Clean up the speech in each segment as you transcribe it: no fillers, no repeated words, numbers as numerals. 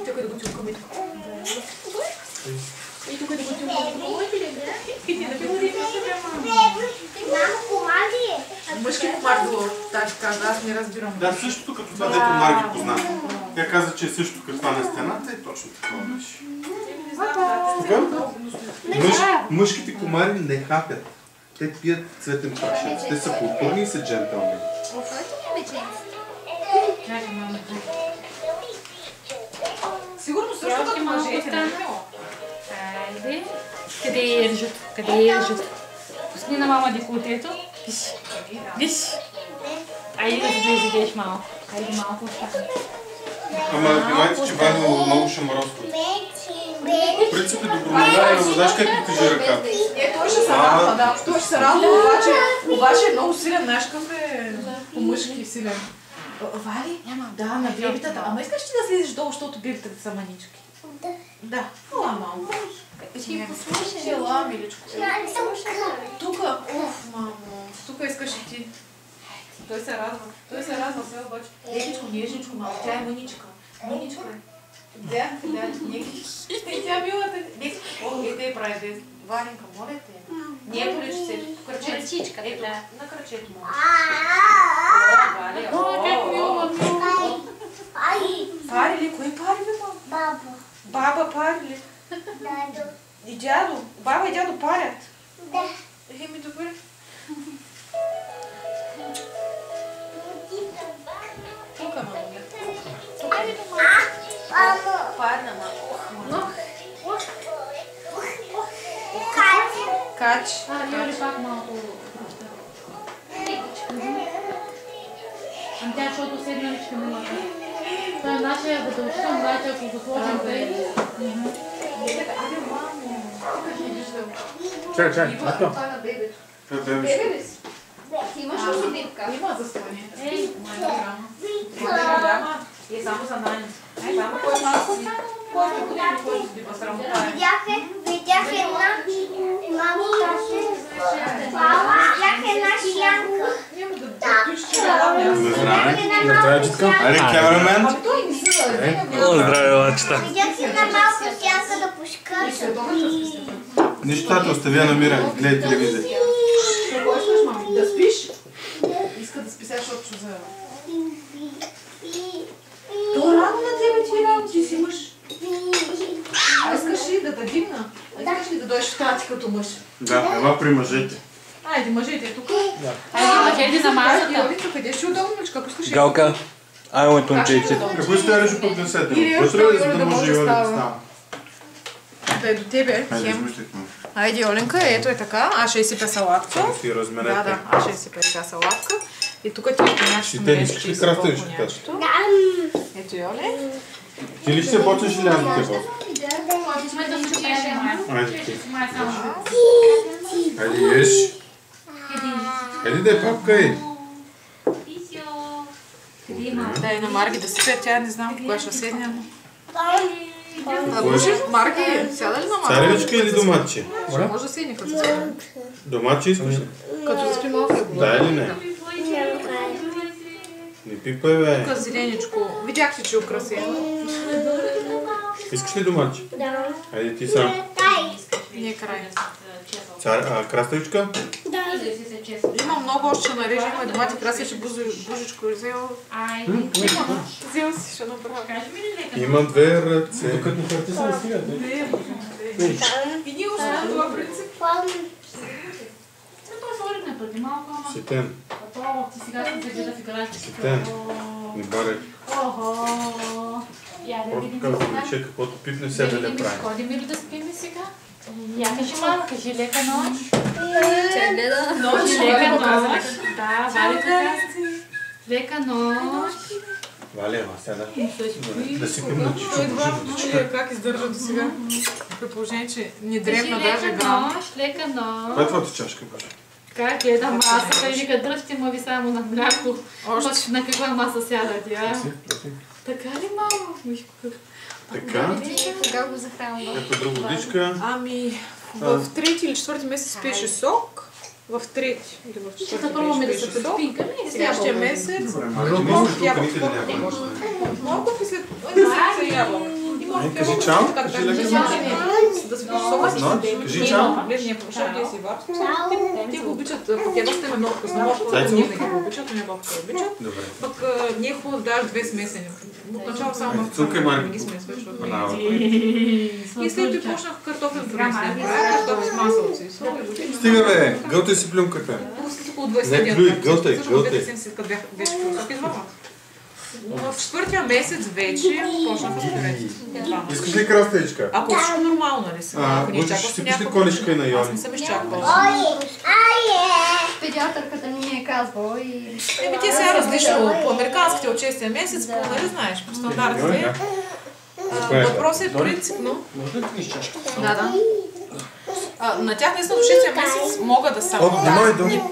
Чакай да го чукаме. И тук да го чукаме. Мамо, комади е. Мъжки комар било, тази каза, аз не разбирам. Да, същото като това, дето Марги позна. Тя каза, че е същото като това на стената и точно такова беше. Мъжките комари не хапят. Те пият цветен прашец. Те са културни и са джентълмени. Сигурно също като мъжете, не? Хайде. Къде е ръжото? Къде е ръжото? Пусни на мама деколтето. Виж. Виж. Айде да се изидеш малко. Айде малко остане. Ама внимайте, че Ваня много шамароско. В принцип е добронамерено, но знаеш как ми кажи ръката. Той ще се радва, да. Той ще се радва, обаче е много силен. Знаеш какъв е по-мъжки силен. Вали? Да, на бебитата. Ама искаш ти да слизаш долу, защото бебитата са манички? Да. Ела, мамо. Ще послушай. Ела, миличко. Тука. Уф, мамо. Тука искаш и ти. Той се радва. Той се радва сега обаче. Лекичко, нежничко, малко. Тя е мъничка. Мъничка е. Да, и тя милата. О, и те прави без. Варенка, моля те. Не е по личицето. Кръчичка. Ето, на кръчето му. О, как мило, мило. Пари ли? Кой пари бе, мама? Баба. Баба пари ли? Дадо. И дядо. Баба и дядо парят. Да. Ми добре. Тука, мамо. Мамо. Парна, мамо. Кач. Йоли пак малко. Ами тя, защото седналичка милата. Това е нашия задължително, знаете, ако го сложим тъй. Абе, мамо. Чакай, Това на бебето. Бебе ли си? Ти имаш ли бибка? Има заслони. Ей, Голяма. И само за Нани. Само кой малко си. Кой ще ходи или кой ще биба срамота? Видях една. Мамо, видях една шиянка. Няма да включиш чудо. Здраве, читка. Айде, камерамен. Здраве, лачета. Видях една малка шиянка да пушка. Нищо, тато, остави я намира. Гледай телевизия. Какво искаш, мами? Да спиш? Иска да спи сега, защото ще за... То рано на тебе ти рано, ти си мъж. А искаш ли да дигна? А искаш ли да дойдеш в тати като мъж? Да, ела при мъжете. Айде, мъжете е тук. Айде, мъжете на масата. Йолица, къде ще удобно, мъчка? Ако искаш... Галка, айде момчейци. Какво ще режу пък да седем? Или Вътре ли, за да може Йоли да става? става? Да е до тебе. Айде, Хем. измислихме. Айде, Йоленка, ето е така. Аз ще изсипя салатка. Само си разменете. Да, аз ще изсипя така салатка. И тук ти е нашето Ще те нещо. искаш ли краставичка? Ето, Йоле. Ти ли ще се почнеш или аз да те почна? Може сме да се чеше, май. Айде ти. Май само. Айде еш. Айде да е папка и. Письо. Къде има? Дай на Марги да спе, тя не знам кога ще седне. Кой е? Марги, сяда ли на Марги? Царевичка или домаче? Може да седне като седне. Домаче искаш ли? Като заспи малко е Да или не? Не пипай, бе. Тук зеленичко. Видяхте, че е украсено. Искаш ли домаче? Да. Айде ти сам. Не е край. Краставичка? Има много още ще нарежа. Има домати краси, че бужичко е взел. Айде. Взел си, ще направя. Кажи ми ли лека? Има две ръце. Докато не харти се не стигат, не? И ние оставаме това принцип. Това се оригна преди малко, ама... Ситен. Ти сега ще се гледа в играчки. Ситен. Не барай. Охо. Я да видим Просто сега. казвам, че каквото пипне се да не прави. Ходим ли да спим сега? Я кажи мама, кажи лека нощ. Нощ, Лека нощ. Да, Вали така. Лека нощ. Валя, сяда. Да си Той пипна чичо. два чуя как издържа до сега. При положение, че не Кажи дребна даже лека грам. нощ, лека нощ. Кой е твоята чашка, бе? Как гледа масата и вика, дръжте му ви само на мляко. Още. На каква маса сяда тя? Проси. Така ли, мамо? Виж какъв. Така. Кога го захранвам? Ето друга водичка. Ами, в трети или четвърти месец пиеше сок. в трети или в четвърти Първо ми да беше се сок. предпинкаме и Следващия месец Може ябълки. Морков и след седмица ябълки. И морков Кажи ябълки, чао. така, Кажи леко. да се сока Кажи чао. Бледния повишал, те си варят. Те го обичат, пък ябълките ме много късно, морковата ние не ги обичат, но ябълките обичат. Добре. Пък не е хубаво да даваш две смесени. Отначало само Цука и Марко. не ги смесваш, защото Браво. и след това почнах картофен фри да правя, картоф с масълци. Стига бе, гълтай си плюнката. След около 20 Не дни. плюй, гълтай, гълтай. Беше и двама. В четвъртия месец вече почнаха спирането. Искаш ли крастеличка? Ако всичко нормално, нали сега? Ако не Буче, изчакваш ще по пиш ли някакво количка и на време. Аз Йони? не съм изчаквала. Педиатърката ми е казвала и... Еми ти сега различно. По американските от 6 месец, по нали знаеш, по стандартите. Въпросът е принципно. Да. На тях наистина до 6 месец могат да са.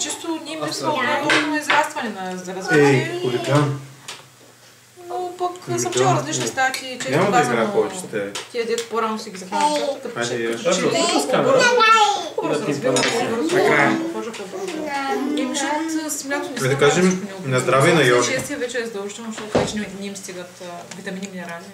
Чисто ни им липсва много израстване за развитие. Хулиган. Но пък съм чела различни статии, че Няма да играя повече с тебе. тия дето по-рано си ги захранят, като Хайде, я. по-бързо развиват, по-бързо. Еми, защото с млякото не Да кажем, на здраве на Йони. Шестия вече е задължително, защото вече не им стигат витамини и минерали.